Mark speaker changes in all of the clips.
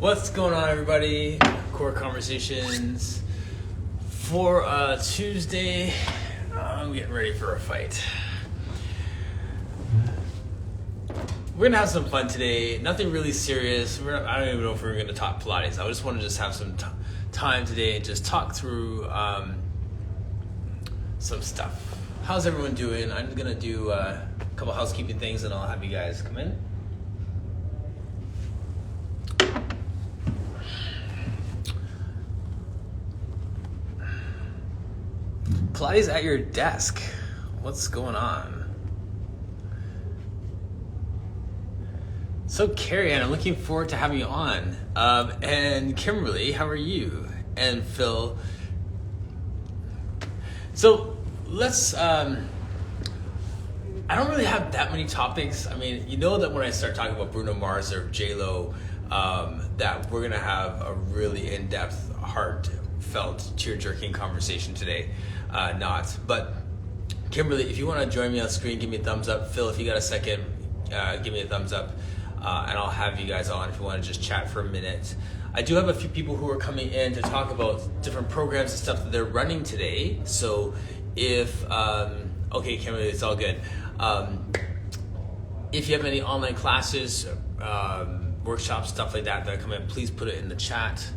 Speaker 1: What's going on, everybody? Core Conversations for Tuesday. I'm getting ready for a fight. We're gonna have some fun today. Nothing really serious. I don't even know if we're gonna talk Pilates. I just want to have some time today and just talk through some stuff. How's everyone doing? I'm gonna do a couple housekeeping things and I'll have you guys come in. Pilates at your desk. What's going on? So Carrie Ann, I'm looking forward to having you on. And Kimberly, how are you? And Phil. So let's, I don't really have that many topics. I mean, you know that when I start talking about Bruno Mars or J-Lo, that we're gonna have a really in-depth, heartfelt, tear-jerking conversation today. But Kimberly, if you want to join me on screen, give me a thumbs up. Phil, if you got a second, give me a thumbs up, and I'll have you guys on if you want to just chat for a minute. I do have a few people who are coming in to talk about different programs and stuff that they're running today. So if, okay, Kimberly, it's all good. If you have any online classes, workshops, stuff like that come in, please put it in the chat.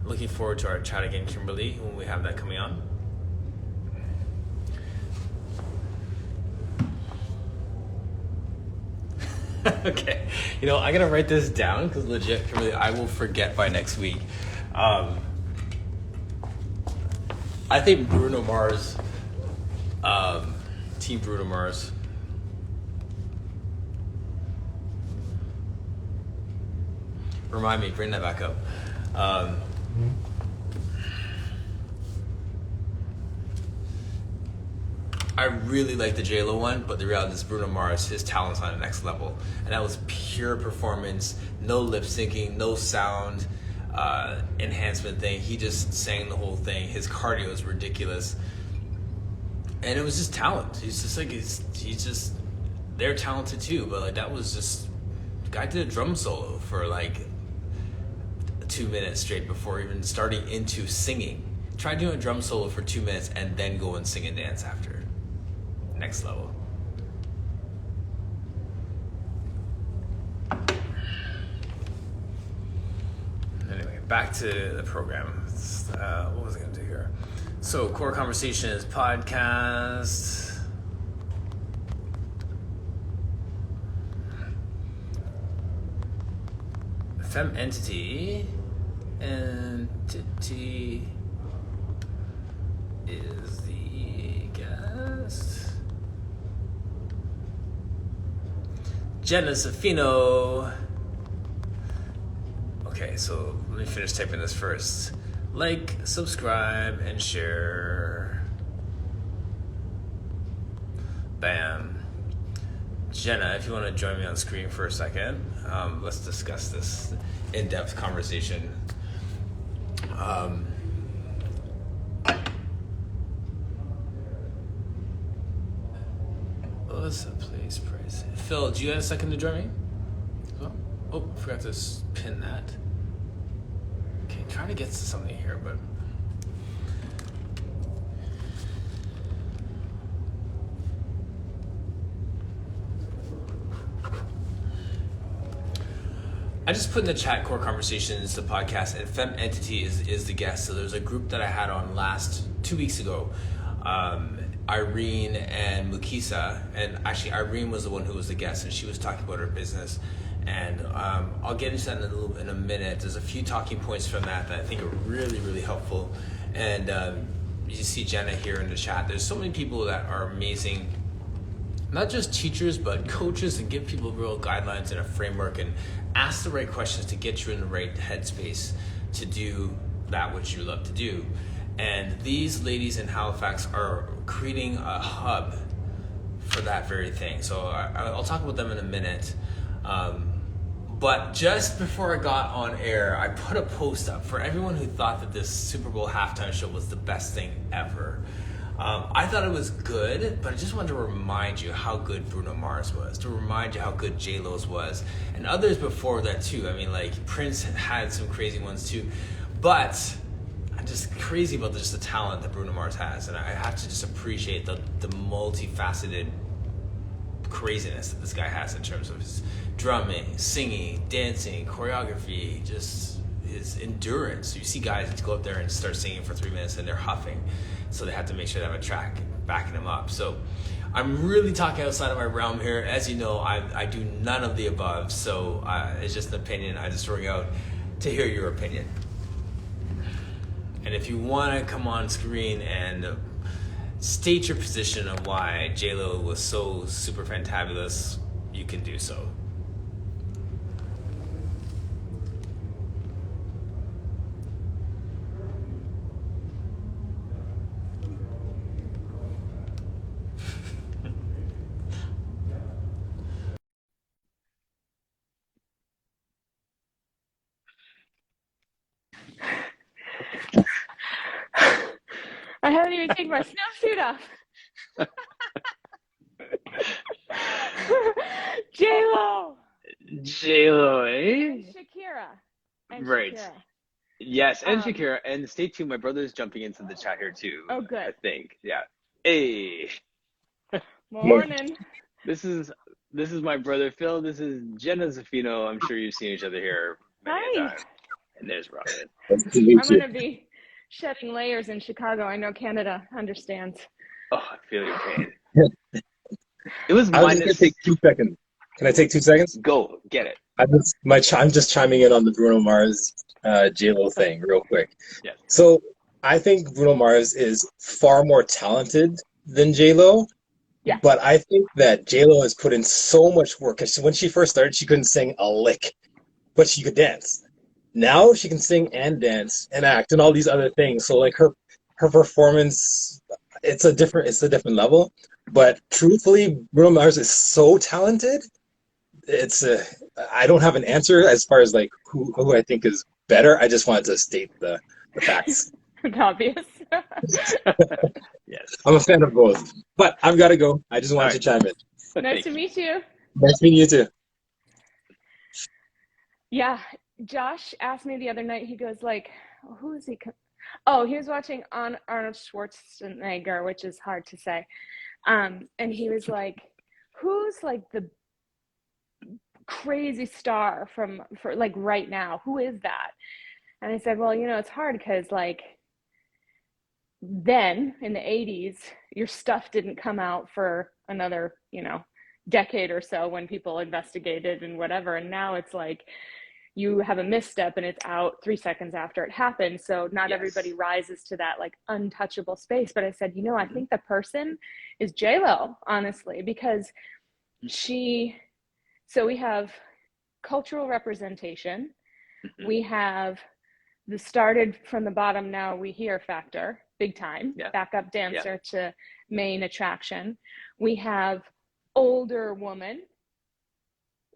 Speaker 1: Looking forward to our chat again, Kimberly, when we have that coming on. Okay, you know, I gotta write this down because legit, Kimberly, I will forget by next week. I think Bruno Mars, Team Bruno Mars. Remind me, bring that back up. I really like the J-Lo one, but the reality is Bruno Mars, his talent's on the next level. And that was pure performance, no lip syncing, no sound enhancement thing. He just sang the whole thing. His cardio is ridiculous. And it was just talent. He's just like, they're talented too, but like that was just, the guy did a drum solo for like 2 minutes straight before even starting into singing. Try doing a drum solo for 2 minutes and then go and sing and dance after. Next level. Anyway, back to the program. What was I going to do here? So, Core Conversations podcast. Fem entity is the guest. Jenna Safino. Okay, so let me finish typing this first. Like, subscribe, and share. Bam. Jenna, if you want to join me on screen for a second, let's discuss this in-depth conversation. Melissa, please praise. Phil, do you have a second to join me? Oh, forgot to pin that. Okay, trying to get to something here, but I just put in the chat Core Conversations, the podcast, and Fem Entity is the guest. So there's a group that I had on 2 weeks ago. Irene and Mukisa, and actually Irene was the one who was the guest, and she was talking about her business. And I'll get into that in a minute. There's a few talking points from that I think are really, really helpful. And you see Jenna here in the chat. There's so many people that are amazing, not just teachers, but coaches, and give people real guidelines and a framework and ask the right questions to get you in the right headspace to do that which you love to do. And these ladies in Halifax are creating a hub for that very thing. So I'll talk about them in a minute. But just before I got on air, I put a post up for everyone who thought that this Super Bowl halftime show was the best thing ever. I thought it was good, but I just wanted to remind you how good Bruno Mars was, to remind you how good J-Lo's was, and others before that too. I mean, like Prince had some crazy ones too, but I'm just crazy about just the talent that Bruno Mars has, and I have to just appreciate the multifaceted craziness that this guy has in terms of his drumming, singing, dancing, choreography, just his endurance. You see guys go up there and start singing for 3 minutes and they're huffing, so they have to make sure they have a track backing them up. So I'm really talking outside of my realm here. As you know, I do none of the above, so it's just an opinion. I just bring out to hear your opinion. And if you want to come on screen and state your position of why J-Lo was so super fantabulous, you can do so.
Speaker 2: I haven't even taken my snowsuit off. J-Lo!
Speaker 3: J-Lo, eh?
Speaker 2: And Shakira.
Speaker 3: Right.
Speaker 2: Shakira.
Speaker 3: Yes, and Shakira. And stay tuned, my brother's jumping into the chat here too.
Speaker 2: Oh, good.
Speaker 3: I think. Yeah. Hey.
Speaker 2: Morning.
Speaker 3: This is my brother Phil. This is Jenna Zaffino. I'm sure you've seen each other here many a time. And there's Robin.
Speaker 2: I'm going to be shedding layers in Chicago. I know Canada understands.
Speaker 3: Oh, I feel your pain. It was
Speaker 4: I was just
Speaker 3: minus.
Speaker 4: gonna take 2 seconds. Can I take 2 seconds?
Speaker 3: Go, get it.
Speaker 4: I'm just chiming in on the Bruno Mars J-Lo thing real quick.
Speaker 3: Yes.
Speaker 4: So I think Bruno Mars is far more talented than J-Lo.
Speaker 2: Yeah.
Speaker 4: But I think that J-Lo has put in so much work. 'Cause when she first started, she couldn't sing a lick, but she could dance. Now she can sing and dance and act and all these other things. So like her performance, it's a different level. But truthfully, Bruno Mars is so talented. I don't have an answer as far as like who I think is better. I just wanted to state the facts.
Speaker 2: Obvious.
Speaker 3: Yes.
Speaker 4: I'm a fan of both, but I've got to go. I just wanted to chime in.
Speaker 2: Nice to meet you.
Speaker 4: Nice meeting you too.
Speaker 2: Yeah. Josh asked me the other night, he goes like, who is he? Oh, he was watching on Arnold Schwarzenegger, which is hard to say. And he was like, who's like the crazy star for like right now? Who is that? And I said, well, it's hard because like then in the 80s, your stuff didn't come out for another, decade or so when people investigated and whatever. And now it's like, you have a misstep and it's out 3 seconds after it happened. So not everybody rises to that like untouchable space. But I said, I think the person is J-Lo, honestly, because so we have cultural representation. We have the started from the bottom, now we hear factor, big time, backup dancer to main attraction. We have older woman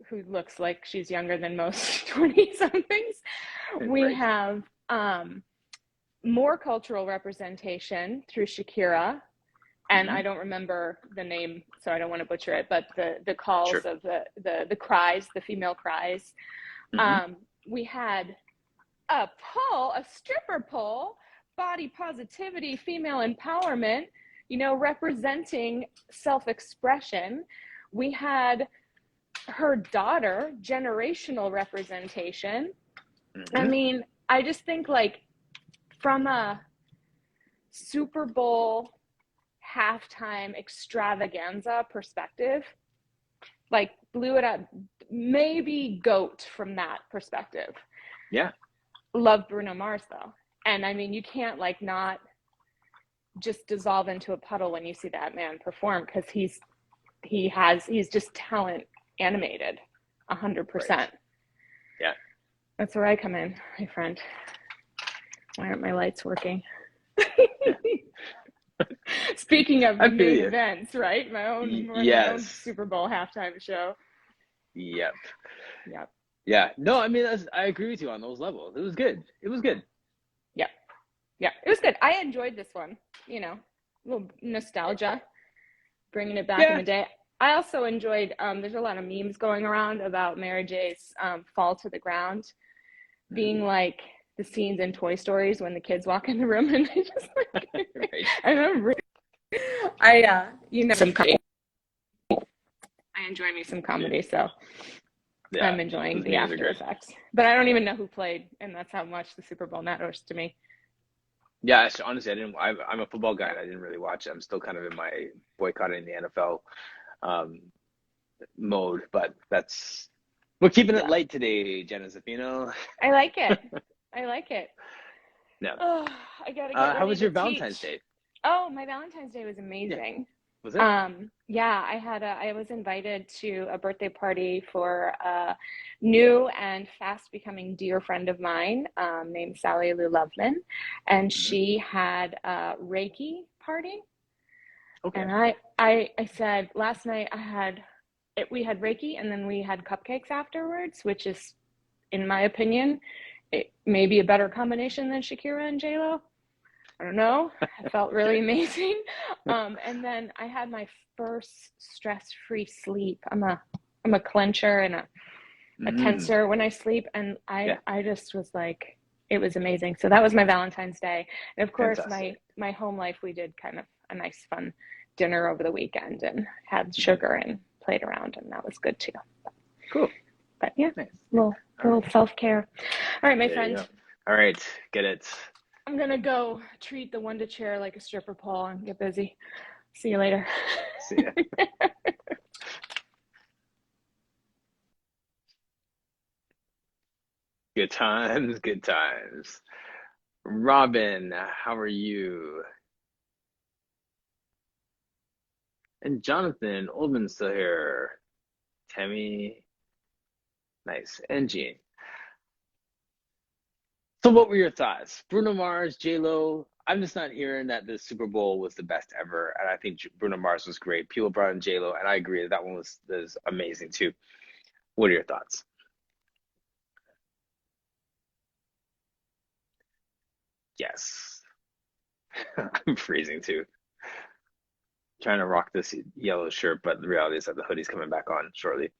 Speaker 2: who looks like she's younger than most 20-somethings. We have more cultural representation through Shakira, and I don't remember the name, so I don't want to butcher it, but the calls of the cries, the female cries. We had a stripper pole, body positivity, female empowerment, representing self-expression. We had her daughter, generational representation. I mean, I just think like from a Super Bowl halftime extravaganza perspective, like blew it up, maybe GOAT from that perspective.
Speaker 3: Yeah.
Speaker 2: Love Bruno Mars though. And I mean, you can't like not just dissolve into a puddle when you see that man perform, because he's just talent animated 100%.
Speaker 3: Right. Yeah.
Speaker 2: That's where I come in, my friend. Why aren't my lights working? Speaking of main events, right? My own Super Bowl halftime show.
Speaker 3: Yep. Yeah. No, I mean, I agree with you on those levels. It was good.
Speaker 2: Yeah. It was good. I enjoyed this one, little nostalgia, bringing it back in the day. I also enjoyed, there's a lot of memes going around about Mary J's fall to the ground being like the scenes in Toy Stories when the kids walk in the room and they just like, right. I remember, some comedy. I enjoy me some comedy, so I'm enjoying the after effects. But I don't even know who played, and that's how much the Super Bowl matters to me.
Speaker 3: Yeah, honestly, I'm a football guy, and I didn't really watch it. I'm still kind of in my boycotting the NFL mode, but we're keeping it light today, Jenna Zaffino.
Speaker 2: I like it. I like it.
Speaker 3: No.
Speaker 2: Oh, I gotta get ready.
Speaker 3: How was your Valentine's Day?
Speaker 2: Oh, my Valentine's Day was amazing.
Speaker 3: Yeah. Was it?
Speaker 2: Yeah, I was invited to a birthday party for a new and fast becoming dear friend of mine, named Sally Lou Loveman, and she had a Reiki party. Okay. And I said last night we had Reiki and then we had cupcakes afterwards, which is, in my opinion, it may be a better combination than Shakira and J-Lo. I don't know. It felt really amazing. And then I had my first stress-free sleep. I'm a clencher and a tensor when I sleep, and I just was like, it was amazing. So that was my Valentine's Day. And of course, my home life, we did kind of a nice fun dinner over the weekend and had sugar and played around, and that was good too.
Speaker 3: Cool.
Speaker 2: But yeah, nice. little self-care. All right, my friend.
Speaker 3: All right, get it.
Speaker 2: I'm gonna go treat the Wonder chair like a stripper pole and get busy. See you later.
Speaker 3: See ya. Good times, good times. Robin, how are you? And Jonathan Oldman's still here. Tammy, nice. And Jean. So what were your thoughts? Bruno Mars, J-Lo. I'm just not hearing that the Super Bowl was the best ever. And I think Bruno Mars was great. People brought in J-Lo, and I agree that one was amazing too. What are your thoughts? Yes. I'm freezing too. Trying to rock this yellow shirt, but the reality is that the hoodie's coming back on shortly.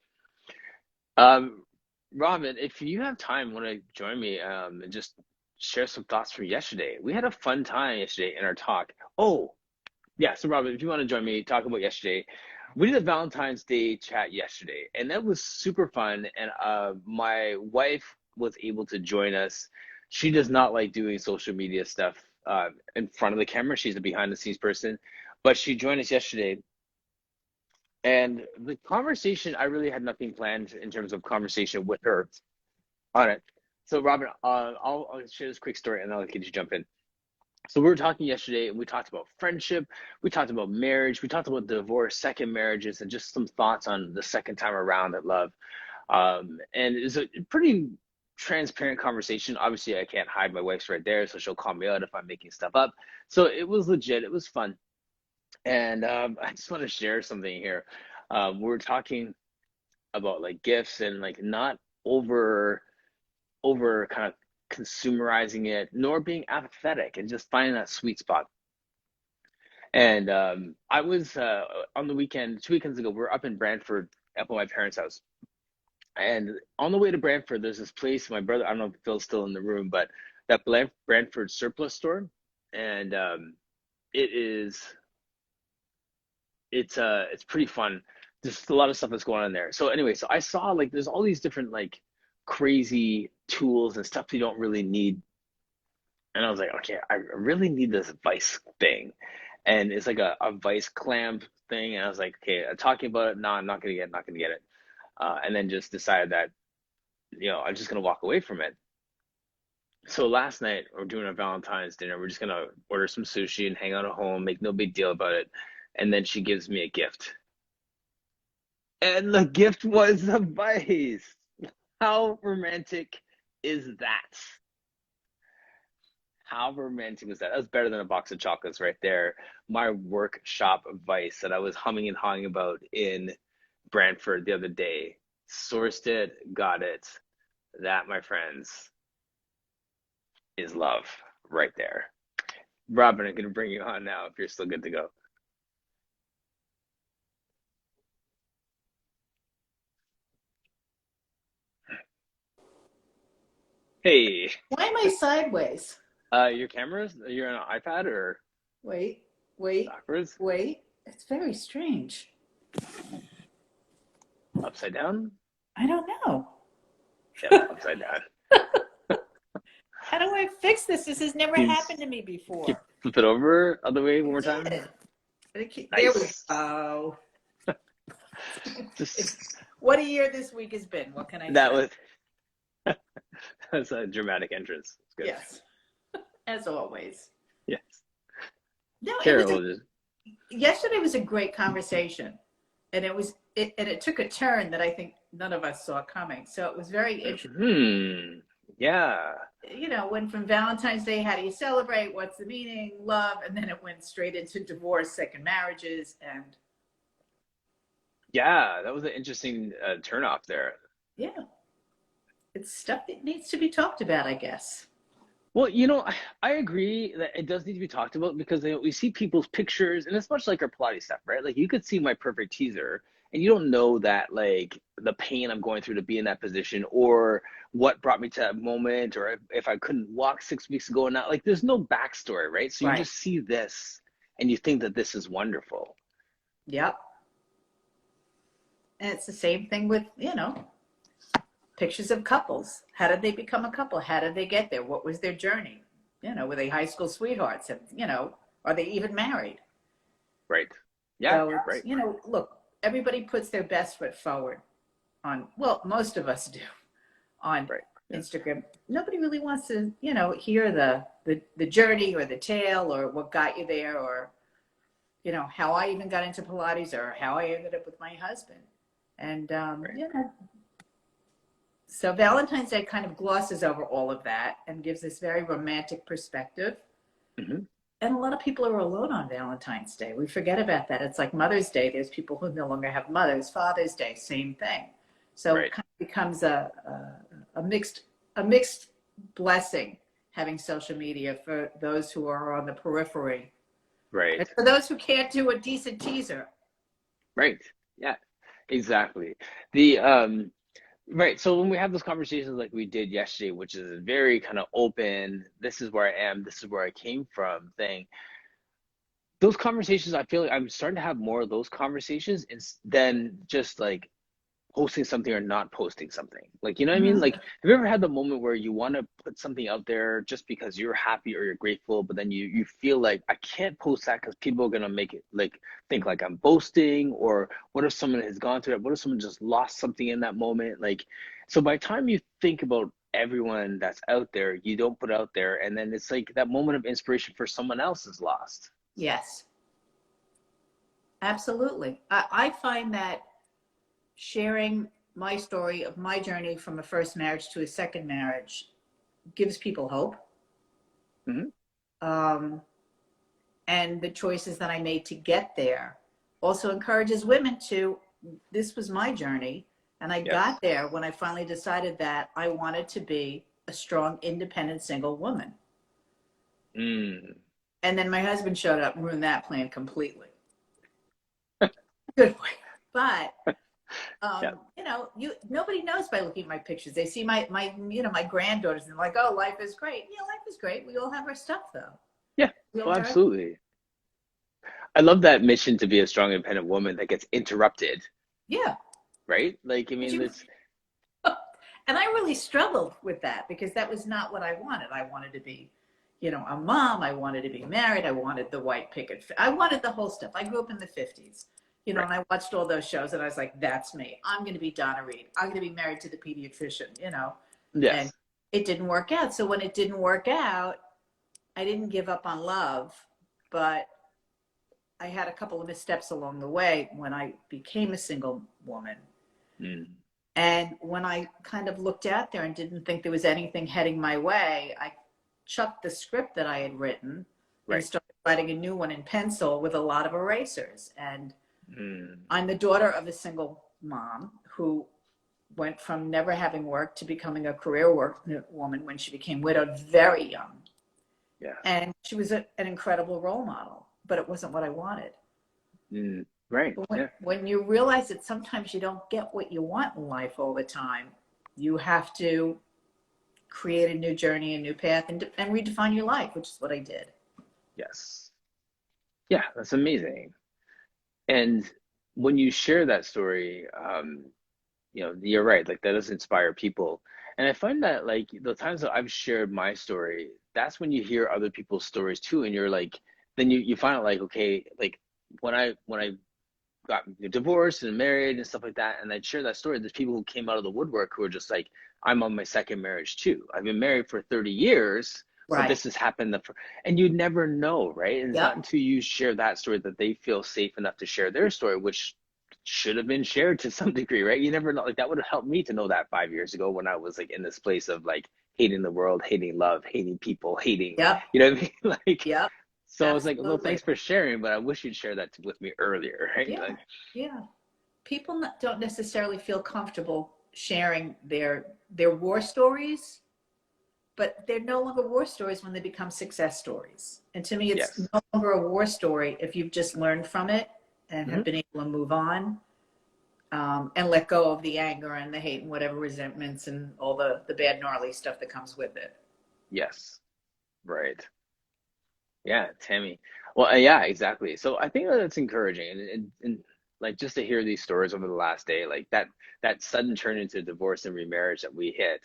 Speaker 3: Robin, if you have time, want to join me and just share some thoughts from yesterday? We had a fun time yesterday in our talk. Oh, yeah. So Robin, if you want to join me, talk about yesterday. We did a Valentine's Day chat yesterday, and that was super fun. And my wife was able to join us. She does not like doing social media stuff in front of the camera. She's a behind the scenes person, but she joined us yesterday. And the conversation, I really had nothing planned in terms of conversation with her on it. So Robin, I'll share this quick story and then I'll get you to jump in. So we were talking yesterday and we talked about friendship, we talked about marriage, we talked about divorce, second marriages, and just some thoughts on the second time around at love. And it's a pretty transparent conversation. Obviously, I can't hide, my wife's right there, so she'll call me out if I'm making stuff up. So it was legit, it was fun. And I just want to share something here. We're talking about like gifts and like not over kind of consumerizing it, nor being apathetic, and just finding that sweet spot. And I was on the weekend, 2 weekends ago, we were up in Brantford at my parents' house. And on the way to Brantford, there's this place, my brother, I don't know if Phil's still in the room, but that Brantford surplus store. And it's pretty fun. There's a lot of stuff that's going on there. So anyway, so I saw like there's all these different like crazy tools and stuff you don't really need. And I was like, okay, I really need this vice thing. And it's like a vice clamp thing. And I was like, okay, talking about it, no, I'm not gonna get it. And then just decided that, I'm just gonna walk away from it. So last night we're doing a Valentine's dinner. We're just gonna order some sushi and hang out at home, make no big deal about it. And then she gives me a gift. And the gift was a vice. How romantic is that? How romantic was that? That was better than a box of chocolates right there. My workshop vice that I was humming and hawing about in Brantford the other day. Sourced it, got it. That, my friends, is love right there. Robin, I'm going to bring you on now if you're still good to go. Hey.
Speaker 5: Why am I sideways?
Speaker 3: Your cameras? You're on an iPad or
Speaker 5: Wait.
Speaker 3: backwards?
Speaker 5: Wait. It's very strange.
Speaker 3: Upside down?
Speaker 5: I don't know.
Speaker 3: Yeah, upside down.
Speaker 5: How do I fix this? This has never happened to me before.
Speaker 3: Flip it over other way one more time.
Speaker 5: Nice. There we go. What a year this week has been. What can I say?
Speaker 3: That's a dramatic entrance. It's good.
Speaker 5: Yes. As always.
Speaker 3: Yes.
Speaker 5: No,
Speaker 3: Carol,
Speaker 5: yesterday was a great conversation. And it took a turn that I think none of us saw coming. So it was very interesting.
Speaker 3: Yeah.
Speaker 5: You know, went from Valentine's Day, how do you celebrate? What's the meaning? Love. And then it went straight into divorce, second marriages. And
Speaker 3: yeah, that was an interesting turnoff there.
Speaker 5: Yeah. It's stuff that needs to be talked about, I guess.
Speaker 3: Well, you know, I agree that it does need to be talked about because we see people's pictures, and it's much like our Pilates stuff, right? Like you could see my perfect teaser, and you don't know that, like, the pain I'm going through to be in that position, or what brought me to that moment, or if I couldn't walk 6 weeks ago or not. Like, there's no backstory, right? So you just see this, and you think that this is wonderful.
Speaker 5: Yep. And it's the same thing with, you know, pictures of couples. How did they become a couple? How did they get there? What was their journey? You know, were they high school sweethearts? And, you know, are they even married?
Speaker 3: Right. Yeah,
Speaker 5: so
Speaker 3: right.
Speaker 5: You know, look, everybody puts their best foot forward on, well, most of us do on Instagram. Nobody really wants to, you know, hear the journey or the tale or what got you there or, you know, how I even got into Pilates or how I ended up with my husband. And, you know, so Valentine's Day kind of glosses over all of that and gives this very romantic perspective.
Speaker 3: Mm-hmm.
Speaker 5: And a lot of people are alone on Valentine's Day. We forget about that. It's like Mother's Day. There's people who no longer have mothers. Father's Day, same thing. So it kind of becomes a mixed blessing having social media for those who are on the periphery.
Speaker 3: Right.
Speaker 5: And for those who can't do a decent teaser.
Speaker 3: Right. Yeah, exactly. Right. So when we have those conversations like we did yesterday, which is a very kind of open, this is where I am, this is where I came from thing, those conversations, I feel like I'm starting to have more of those conversations than just like posting something or not posting something. Like, you know what I mean? Like, have you ever had the moment where you want to put something out there just because you're happy or you're grateful, but then you feel like I can't post that because people are going to make it like think like I'm boasting, or what if someone has gone through that? What if someone just lost something in that moment? Like, so by the time you think about everyone that's out there, you don't put out there. And then it's like that moment of inspiration for someone else is lost.
Speaker 5: Yes, absolutely. I find that sharing my story of my journey from a first marriage to a second marriage gives people hope.
Speaker 3: Mm-hmm.
Speaker 5: And the choices that I made to get there also encourages women to, this was my journey. And I got there when I finally decided that I wanted to be a strong, independent, single woman.
Speaker 3: Mm.
Speaker 5: And then my husband showed up and ruined that plan completely. Good way. But you know, nobody knows by looking at my pictures. They see my granddaughters and they're like, oh, life is great. Yeah, life is great. We all have our stuff though.
Speaker 3: Yeah, well, absolutely. I love that mission to be a strong, independent woman that gets interrupted.
Speaker 5: Yeah.
Speaker 3: Right? Like, I mean, it's...
Speaker 5: And I really struggled with that because that was not what I wanted. I wanted to be, you know, a mom. I wanted to be married. I wanted the white picket. I wanted the whole stuff. I grew up in the 50s. You know, and I watched all those shows and I was like, that's me. I'm going to be Donna Reed. I'm going to be married to the pediatrician, you know.
Speaker 3: Yes.
Speaker 5: And it didn't work out. So when it didn't work out, I didn't give up on love, but I had a couple of missteps along the way when I became a single woman.
Speaker 3: Mm.
Speaker 5: And when I kind of looked out there and didn't think there was anything heading my way, I chucked the script that I had written and started writing a new one in pencil with a lot of erasers. And I'm the daughter of a single mom who went from never having worked to becoming a career woman when she became widowed very young.
Speaker 3: Yes.
Speaker 5: And she was an incredible role model, but it wasn't what I wanted.
Speaker 3: Right.
Speaker 5: But when you realize that sometimes you don't get what you want in life all the time, you have to create a new journey, a new path, and redefine your life, which is what I did.
Speaker 3: Yes. Yeah, that's amazing. And when you share that story, you're right, like that does inspire people. And I find that like the times that I've shared my story, that's when you hear other people's stories too, and you're like, then you find out like, okay, like when I got divorced and married and stuff like that, and I'd share that story, there's people who came out of the woodwork who are just like, I'm on my second marriage too. I've been married for 30 years, but this has happened. And you never know, right? And it's not until you share that story that they feel safe enough to share their story, which should have been shared to some degree, right? You never know. Like that would have helped me to know that 5 years ago when I was like in this place of like hating the world, hating love, hating people, hating, you know what I mean? Like, so I was like, well, thanks for sharing, but I wish you'd share that with me earlier, right?
Speaker 5: Yeah. People don't necessarily feel comfortable sharing their war stories, but they're no longer war stories when they become success stories. And to me, it's no longer a war story if you've just learned from it and have been able to move on, and let go of the anger and the hate and whatever resentments and all the bad gnarly stuff that comes with it.
Speaker 3: Yes. Right. Yeah, Tammy. Well, yeah, exactly. So I think that it's encouraging, and like just to hear these stories over the last day, like that sudden turn into divorce and remarriage that we hit,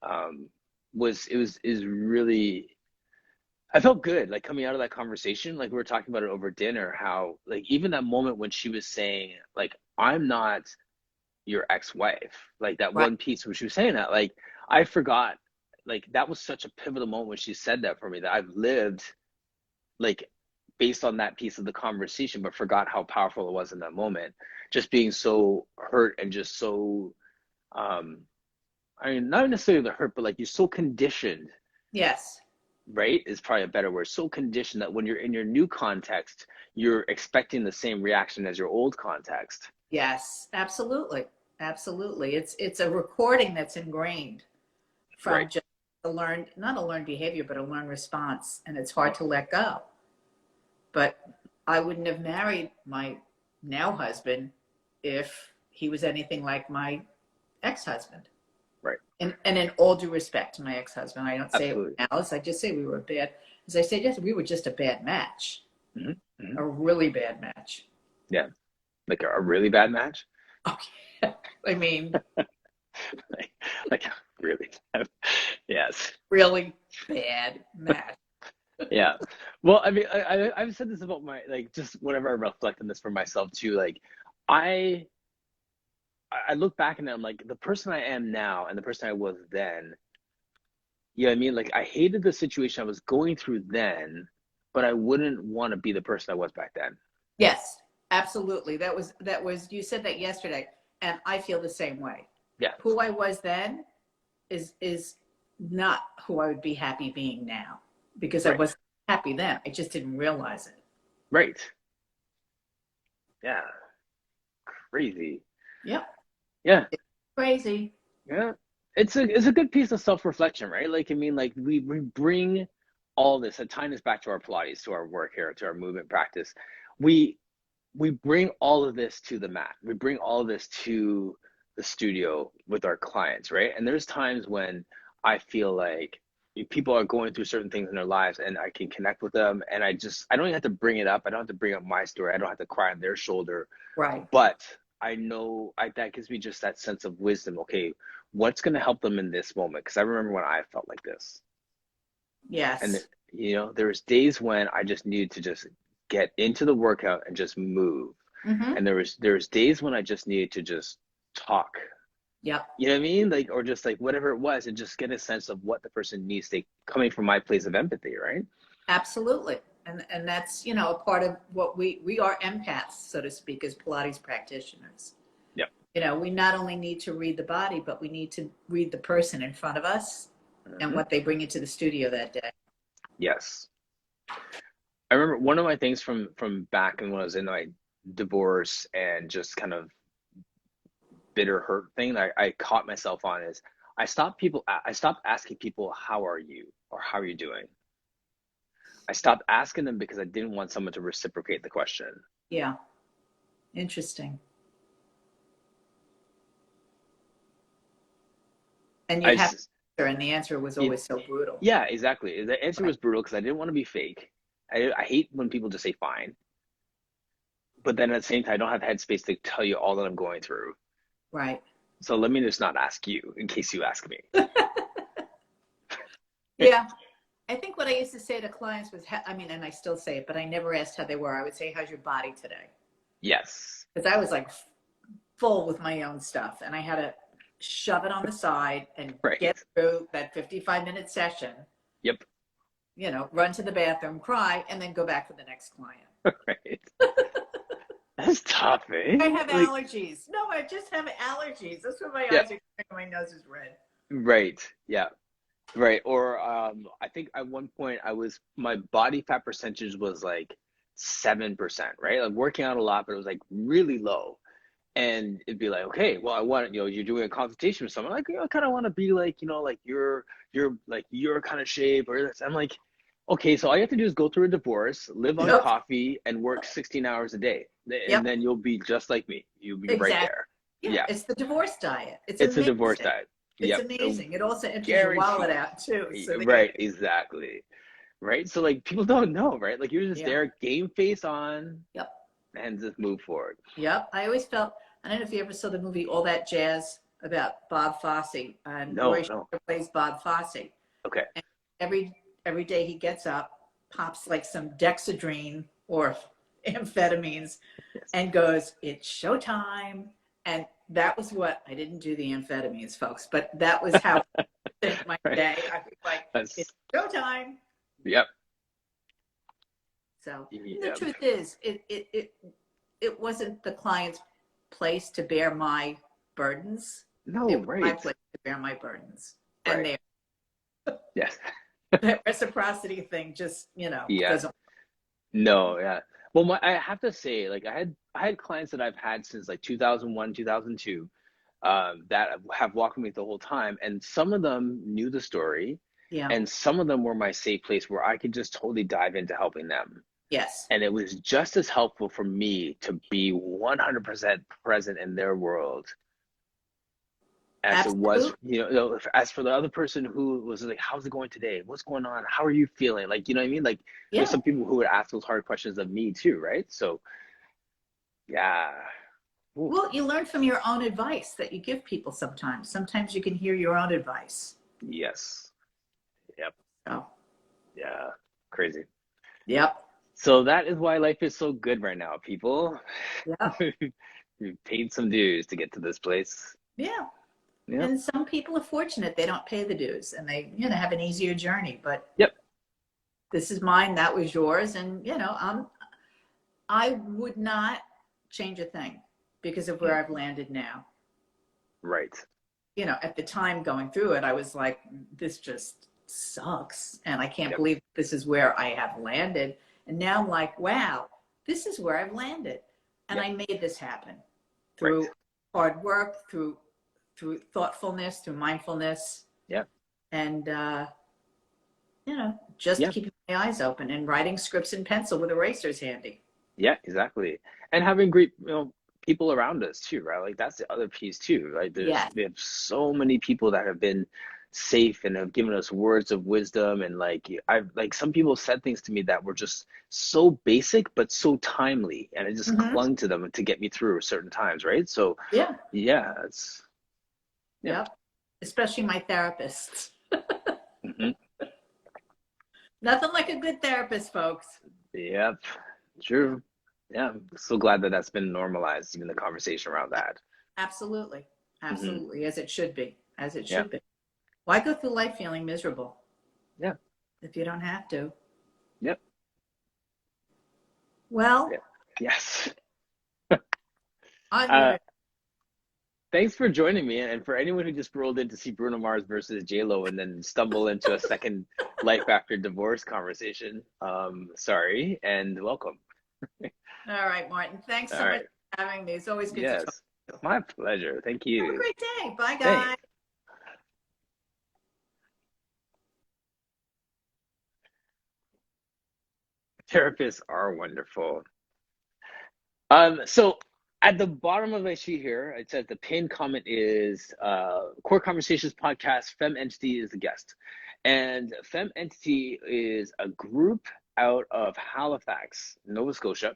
Speaker 3: um, is really. I felt good, like coming out of that conversation, like we were talking about it over dinner, how like even that moment when she was saying like I'm not your ex-wife, like that one piece when she was saying that, like I forgot, like that was such a pivotal moment when she said that for me that I've lived like based on that piece of the conversation, but forgot how powerful it was in that moment. Just being so hurt and just so, I mean, not necessarily the hurt, but like you're so conditioned.
Speaker 5: Yes.
Speaker 3: Right? Is probably a better word. So conditioned that when you're in your new context, you're expecting the same reaction as your old context.
Speaker 5: Yes, absolutely. Absolutely. It's a recording that's ingrained from just not a learned behavior, but a learned response. And it's hard to let go. But I wouldn't have married my now husband if he was anything like my ex-husband.
Speaker 3: Right.
Speaker 5: And in all due respect to my ex-husband, I don't say
Speaker 3: Absolutely.
Speaker 5: it with Alice. I just say we were bad. As I said, yes, we were just a bad match. A really bad match.
Speaker 3: Yeah. Like a really bad match?
Speaker 5: Okay. I mean,
Speaker 3: like really bad. Yes.
Speaker 5: Really bad match.
Speaker 3: Yeah. Well, I mean, I've said this about my, like, just whenever I reflect on this for myself too, like, I look back and I'm like, the person I am now and the person I was then, you know what I mean? Like, I hated the situation I was going through then, but I wouldn't want to be the person I was back then.
Speaker 5: Yes, absolutely. That was, you said that yesterday, and I feel the same way.
Speaker 3: Yeah.
Speaker 5: Who I was then is not who I would be happy being now, because I wasn't happy then. I just didn't realize it.
Speaker 3: Right. Yeah. Crazy.
Speaker 5: Yep.
Speaker 3: Yeah.
Speaker 5: It's crazy.
Speaker 3: Yeah. It's a good piece of self-reflection, right? Like, I mean, like we bring all this, and tying this back to our Pilates, to our work here, to our movement practice. We bring all of this to the mat. We bring all of this to the studio with our clients, right? And there's times when I feel like people are going through certain things in their lives and I can connect with them, and I don't even have to bring it up. I don't have to bring up my story. I don't have to cry on their shoulder.
Speaker 5: Right.
Speaker 3: But I know that gives me just that sense of wisdom. Okay, what's going to help them in this moment? Because I remember when I felt like this.
Speaker 5: Yes.
Speaker 3: And there was days when I just needed to just get into the workout and just move. And there's days when I just needed to just talk.
Speaker 5: Yep.
Speaker 3: You know what I mean? Like, or just like whatever it was, and just get a sense of what the person needs, coming from my place of empathy, right?
Speaker 5: Absolutely. And that's, a part of what we are empaths, so to speak, as Pilates practitioners.
Speaker 3: Yep.
Speaker 5: We not only need to read the body, but we need to read the person in front of us and what they bring into the studio that day.
Speaker 3: Yes. I remember one of my things from back when I was in my divorce and just kind of bitter hurt thing that I caught myself on is I stopped asking people, how are you? Or how are you doing? I stopped asking them because I didn't want someone to reciprocate the question.
Speaker 5: Yeah. Interesting. And you have to answer, and the answer was always so brutal.
Speaker 3: Yeah, exactly. The answer was brutal because I didn't want to be fake. I hate when people just say fine. But then at the same time, I don't have headspace to tell you all that I'm going through.
Speaker 5: Right.
Speaker 3: So let me just not ask you in case you ask me.
Speaker 5: Yeah. I think what I used to say to clients was, and I still say it, but I never asked how they were. I would say, how's your body today?
Speaker 3: Yes.
Speaker 5: Because I was like full with my own stuff, and I had to shove it on the side and get through that 55-minute session.
Speaker 3: Yep.
Speaker 5: You know, run to the bathroom, cry, and then go back for the next client.
Speaker 3: Right. That's tough, eh?
Speaker 5: I have allergies. No, I just have allergies. That's what my eyes are doing. My nose is red.
Speaker 3: Right. Yeah. Right. Or I think at one point my body fat percentage was like 7%, right? Like working out a lot, but it was like really low. And it'd be like, okay, well, I want, you're doing a consultation with someone, like, I kind of want to be like, like you're like your kind of shape or this. I'm like, okay, so all you have to do is go through a divorce, live on coffee, and work 16 hours a day. And then you'll be just like me. You'll be right there.
Speaker 5: Yeah. It's the divorce diet.
Speaker 3: It's a divorce diet.
Speaker 5: It's amazing. It also empties your wallet out too. So
Speaker 3: right, exactly. Right. So like people don't know, right? Like you're just there, game face on.
Speaker 5: Yep.
Speaker 3: And just move forward.
Speaker 5: Yep. I always felt, I don't know if you ever saw the movie All That Jazz about Bob Fosse, and Roy Scheider plays Bob Fosse.
Speaker 3: Okay.
Speaker 5: And every day he gets up, pops like some Dexedrine or amphetamines, and goes, it's showtime. And that was what, I didn't do the amphetamines, folks, but that was how I spent my day. I was like, it's showtime.
Speaker 3: Yep.
Speaker 5: So the truth is, it wasn't the client's place to bear my burdens.
Speaker 3: No,
Speaker 5: it was
Speaker 3: right.
Speaker 5: my place to bear my burdens. And
Speaker 3: yes.
Speaker 5: that reciprocity thing just, doesn't.
Speaker 3: No, yeah. Well, I have to say, like I had clients that I've had since like 2001, 2002, that have walked with me the whole time, and some of them knew the story, and some of them were my safe place where I could just totally dive into helping them.
Speaker 5: Yes.
Speaker 3: And it was just as helpful for me to be 100% present in their world as
Speaker 5: Absolutely.
Speaker 3: it was, as for the other person who was like, how's it going today? What's going on? How are you feeling? Like, you know what I mean? Like there's some people who would ask those hard questions of me too, right? So yeah. Ooh.
Speaker 5: Well, you learn from your own advice that you give people sometimes. Sometimes you can hear your own advice.
Speaker 3: Yes. Yep.
Speaker 5: Oh.
Speaker 3: Yeah. Crazy.
Speaker 5: Yep.
Speaker 3: So that is why life is so good right now, people.
Speaker 5: Yeah.
Speaker 3: We've paid some dues to get to this place.
Speaker 5: Yeah.
Speaker 3: Yep.
Speaker 5: And some people are fortunate. They don't pay the dues and they, have an easier journey. But this is mine. That was yours. And, I would not change a thing because of where I've landed now.
Speaker 3: Right.
Speaker 5: At the time going through it, I was like, this just sucks. And I can't believe this is where I have landed. And now I'm like, wow, this is where I've landed. And I made this happen through hard work, through thoughtfulness, through mindfulness.
Speaker 3: Yeah.
Speaker 5: And, just keeping my eyes open and writing scripts in pencil with erasers handy.
Speaker 3: Yeah, exactly. And having great, people around us too, right? Like that's the other piece too, right? We have so many people that have been safe and have given us words of wisdom, and some people said things to me that were just so basic but so timely, and I just clung to them to get me through certain times, right? So it's
Speaker 5: especially my therapists. Nothing like a good therapist, folks.
Speaker 3: Yep, true. Yeah, I'm so glad that that's been normalized, even the conversation around that.
Speaker 5: Absolutely, as it should be, be. Why go through life feeling miserable?
Speaker 3: Yeah.
Speaker 5: If you don't have to.
Speaker 3: Yep.
Speaker 5: Well.
Speaker 3: Yes.
Speaker 5: Onward.
Speaker 3: Thanks for joining me, and for anyone who just rolled in to see Bruno Mars versus J-Lo and then stumble into a second life after divorce conversation. Sorry, and welcome.
Speaker 5: All right, Martin. Thanks so much for having me. It's always good to talk to you.
Speaker 3: My pleasure. Thank you.
Speaker 5: Have a great day. Bye, guys.
Speaker 3: Thanks. Therapists are wonderful. So at the bottom of my sheet here, it says the pinned comment is Core Conversations podcast. Fem Entity is the guest, and Fem Entity is a group out of Halifax, Nova Scotia,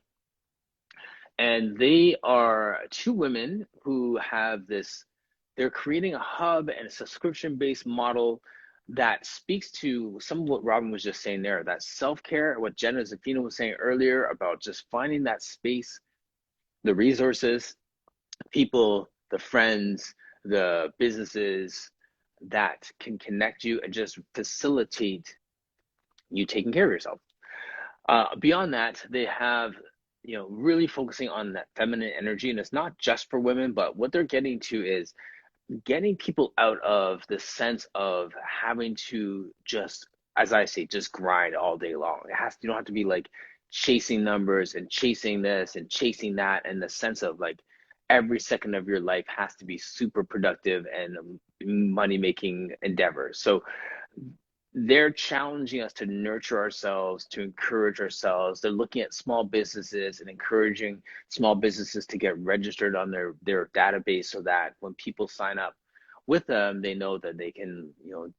Speaker 3: and they are two women who have this. They're creating a hub and a subscription-based model that speaks to some of what Robin was just saying there. That self-care, what Jenna Zafina was saying earlier about just finding that space, the resources, people, the friends, the businesses that can connect you and just facilitate you taking care of yourself. Beyond that, they have, really focusing on that feminine energy, and it's not just for women, but what they're getting to is getting people out of the sense of having to just, as I say, just grind all day long. You don't have to be like chasing numbers and chasing this and chasing that, and the sense of like every second of your life has to be super productive and money making endeavors. So they're challenging us to nurture ourselves, to encourage ourselves. They're looking at small businesses and encouraging small businesses to get registered on their database, so that when people sign up with them, they know that they can,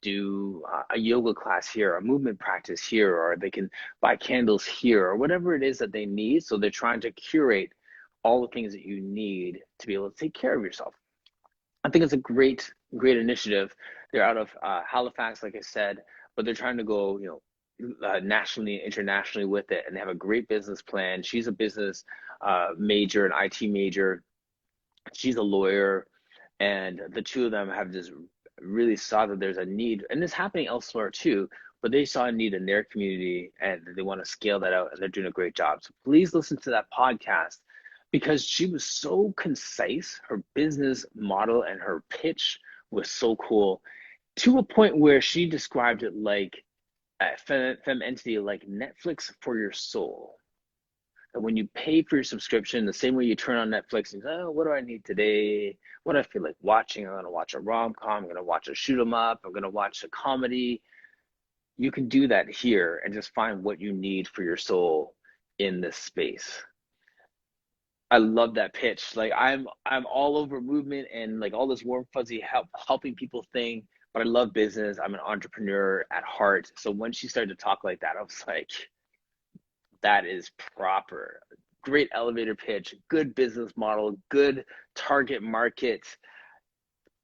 Speaker 3: do a yoga class here, a movement practice here, or they can buy candles here, or whatever it is that they need. So they're trying to curate all the things that you need to be able to take care of yourself. I think it's a great initiative. They're out of Halifax, like I said, but they're trying to go, nationally and internationally with it, and they have a great business plan. She's a business major, an IT major. She's a lawyer, and the two of them have just really saw that there's a need, and it's happening elsewhere too, but they saw a need in their community and they want to scale that out, and they're doing a great job. So please listen to that podcast, because she was so concise. Her business model and her pitch was so cool, to a point where she described it like a fem entity, like Netflix for your soul. And when you pay for your subscription, the same way you turn on Netflix and say, oh, what do I need today? What do I feel like watching? I'm going to watch a rom-com. I'm going to watch a shoot 'em up. I'm going to watch a comedy. You can do that here and just find what you need for your soul in this space. I love that pitch. Like I'm all over movement and like all this warm fuzzy helping people thing, but I love business. I'm an entrepreneur at heart. So when she started to talk like that, I was like, that is proper. Great elevator pitch, good business model, good target market.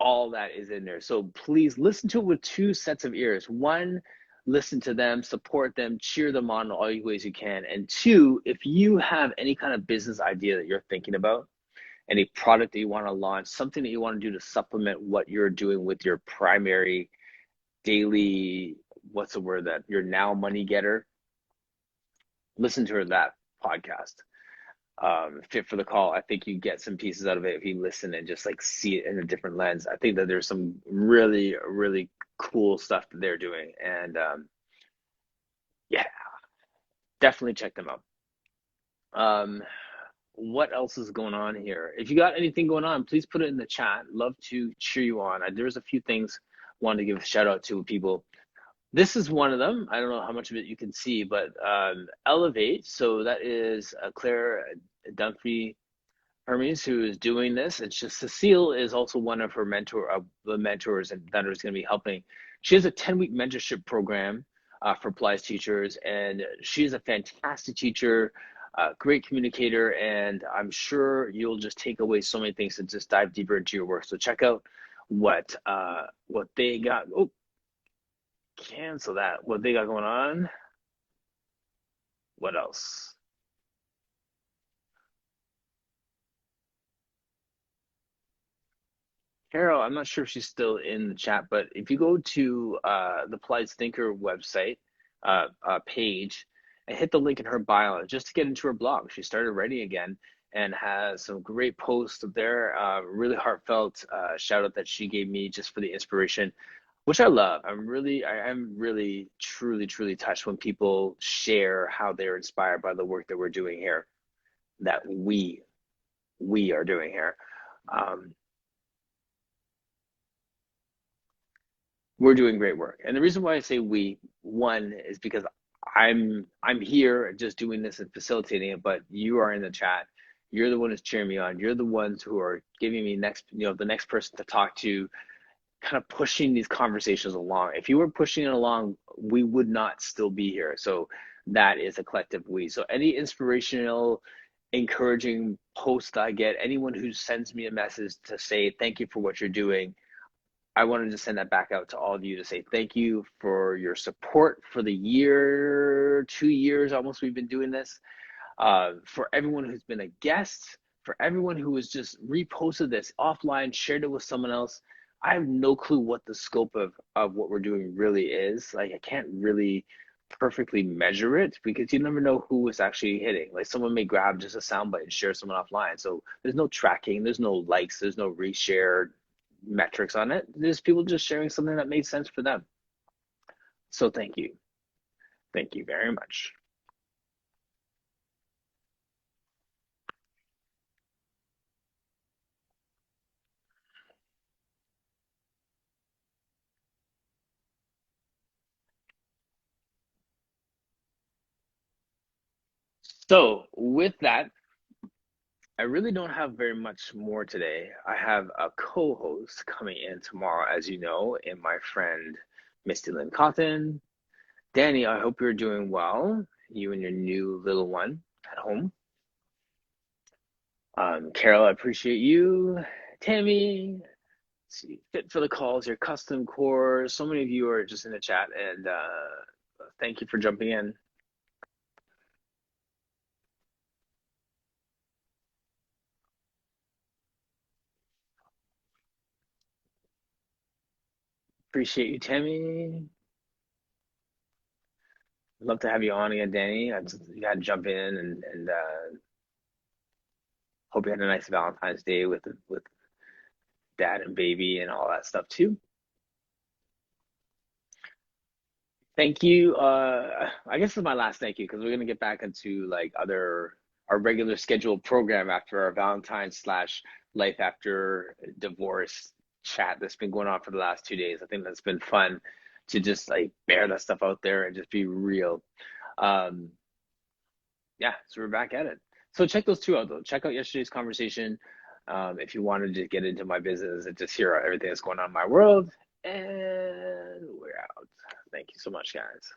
Speaker 3: All that is in there. So please listen to it with two sets of ears. One, listen to them, support them, cheer them on in all ways you can. And two, if you have any kind of business idea that you're thinking about, any product that you want to launch, something that you want to do to supplement what you're doing with your primary daily, what's the word, that you're now money getter, listen to that podcast. Fit for the Call. I think you get some pieces out of it if you listen and just like see it in a different lens. I think that there's some really, really cool stuff that they're doing, and yeah, definitely check them out. What else is going on here? If you got anything going on, please put it in the chat. Love to cheer you on. There's a few things I wanted to give a shout out to people. This is one of them. I don't know how much of it you can see, but Elevate. So that is Claire Dunphy Hermes who is doing this. It's just Cecile is also one of her mentors and that is going to be helping. She has a 10-week mentorship program for Pilates teachers, and she's a fantastic teacher, great communicator, and I'm sure you'll just take away so many things to just dive deeper into your work. So check out what they got. Oh, cancel that. What they got going on. What else? Carol, I'm not sure if she's still in the chat, but if you go to the Pilates Thinker website page and hit the link in her bio just to get into her blog. She started writing again and has some great posts there. Really heartfelt shout out that she gave me just for the inspiration, which I love. I'm really truly touched when people share how they're inspired by the work that we're doing here, that we are doing here. We're doing great work. And the reason why I say we, one, is because I'm here just doing this and facilitating it, but you are in the chat. You're the one who's cheering me on. You're the ones who are giving me the next person to talk to, kind of pushing these conversations along. If you were pushing it along, we would not still be here. So that is a collective we. So any inspirational, encouraging post I get, anyone who sends me a message to say thank you for what you're doing, I wanted to send that back out to all of you to say thank you for your support for the year, 2 years almost we've been doing this. For everyone who's been a guest, for everyone who has just reposted this offline, shared it with someone else. I have no clue what the scope of what we're doing really is. Like, I can't really perfectly measure it because you never know who is actually hitting. Like, someone may grab just a soundbite and share someone offline. So there's no tracking, there's no likes, there's no reshare metrics on it. There's people just sharing something that made sense for them. So thank you. Thank you very much. So with that, I really don't have very much more today. I have a co-host coming in tomorrow, as you know, and my friend Misty Lynn Cotton. Danny, I hope you're doing well, you and your new little one at home. Carol, I appreciate you. Tammy, Fit for the Calls, your custom core. So many of you are just in the chat, and thank you for jumping in. Appreciate you, Tammy. Love to have you on again, Danny. You got to jump in and hope you had a nice Valentine's Day with dad and baby and all that stuff too. Thank you. I guess this is my last thank you because we're gonna get back into like our regular scheduled program after our Valentine's / life after divorce chat that's been going on for the last 2 days. I think that's been fun to just like bear that stuff out there and just be real. Yeah, so we're back at it. So check those two out though. Check out yesterday's conversation if you wanted to get into my business and just hear everything that's going on in my world. And we're out. Thank you so much, guys.